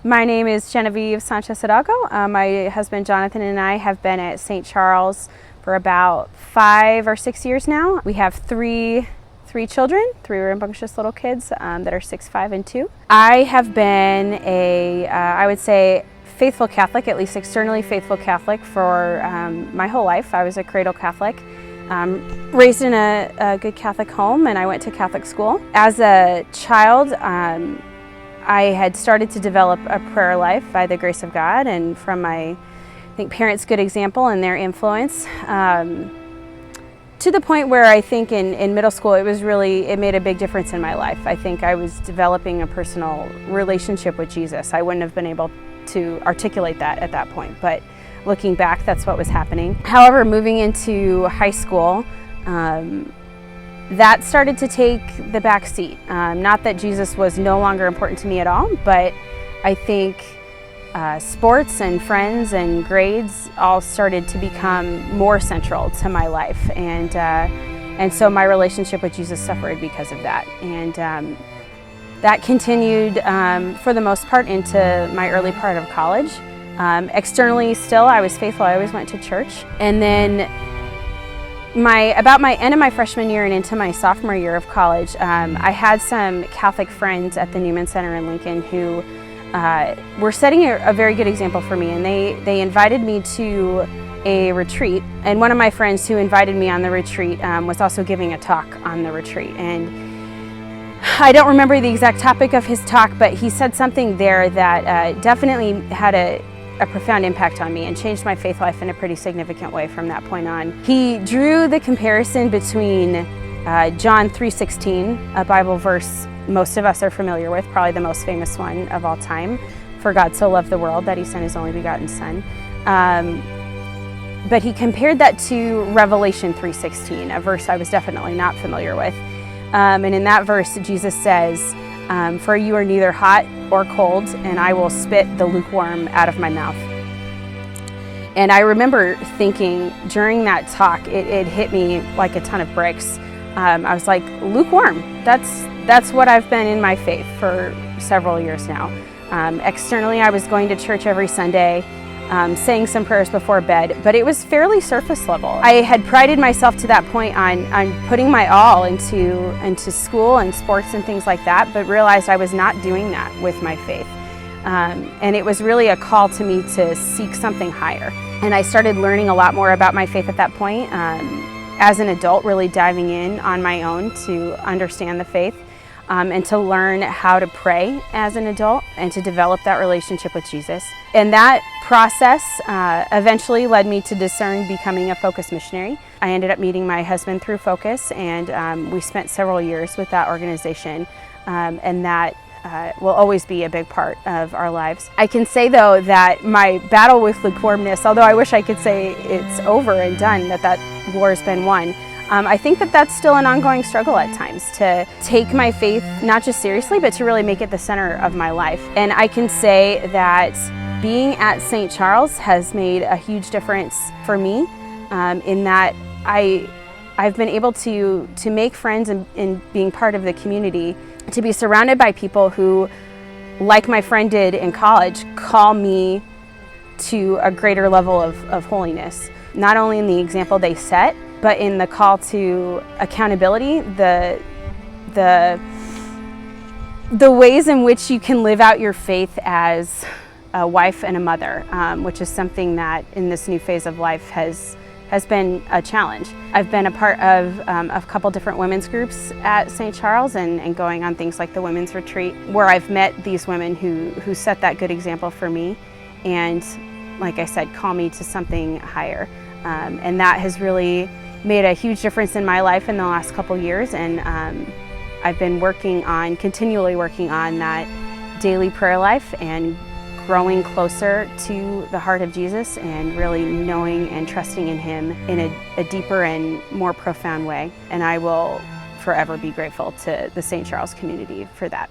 My name is Genevieve Sanchez-Hidalgo. My husband Jonathan and I have been at St. Charles for about 5 or 6 years now. We have three children, three rambunctious little kids that are 6, 5, and 2. I have been I would say, faithful Catholic, at least externally faithful Catholic for my whole life. I was a cradle Catholic. Raised in a good Catholic home, and I went to Catholic school. As a child, I had started to develop a prayer life by the grace of God and from my parents' good example and their influence, to the point where I think in middle school it made a big difference in my life. I think I was developing a personal relationship with Jesus. I wouldn't have been able to articulate that at that point, but looking back, that's what was happening. However, moving into high school, that started to take the back seat. Not that Jesus was no longer important to me at all, but I think sports and friends and grades all started to become more central to my life, and so my relationship with Jesus suffered because of that. And that continued for the most part into my early part of college. Externally still, I was faithful. I always went to church. And then about my end of my freshman year and into my sophomore year of college, I had some Catholic friends at the Newman Center in Lincoln who were setting a very good example for me, and they invited me to a retreat. And one of my friends who invited me on the retreat was also giving a talk on the retreat. And I don't remember the exact topic of his talk, but he said something there that definitely had a profound impact on me and changed my faith life in a pretty significant way from that point on. He drew the comparison between John 3:16, a Bible verse most of us are familiar with, probably the most famous one of all time, "For God so loved the world that he sent his only begotten Son." But he compared that to Revelation 3:16, a verse I was definitely not familiar with. And in that verse, Jesus says, "For you are neither hot or cold, and I will spit the lukewarm out of my mouth." And I remember thinking during that talk, it hit me like a ton of bricks. I was like, lukewarm, that's what I've been in my faith for several years now. Externally, I was going to church every Sunday, saying some prayers before bed, but it was fairly surface level. I had prided myself to that point on putting my all into school and sports and things like that, but realized I was not doing that with my faith. And it was really a call to me to seek something higher. And I started learning a lot more about my faith at that point. As an adult, really diving in on my own to understand the faith, and to learn how to pray as an adult and to develop that relationship with Jesus. And that process eventually led me to discern becoming a Focus missionary. I ended up meeting my husband through Focus, and we spent several years with that organization, and that will always be a big part of our lives. I can say though that my battle with lukewarmness, although I wish I could say it's over and done, that war's been won, I think that's still an ongoing struggle at times, to take my faith not just seriously, but to really make it the center of my life. And I can say that being at St. Charles has made a huge difference for me, in that I've been able to make friends in being part of the community, to be surrounded by people who, like my friend did in college, call me to a greater level of holiness. Not only in the example they set, but in the call to accountability, the ways in which you can live out your faith as a wife and a mother, which is something that in this new phase of life has been a challenge. I've been a part of a couple different women's groups at St. Charles and going on things like the women's retreat, where I've met these women who set that good example for me and, like I said, call me to something higher. And that has really made a huge difference in my life in the last couple years, and I've been continually working on that daily prayer life and growing closer to the heart of Jesus and really knowing and trusting in him in a deeper and more profound way. And I will forever be grateful to the St. Charles community for that.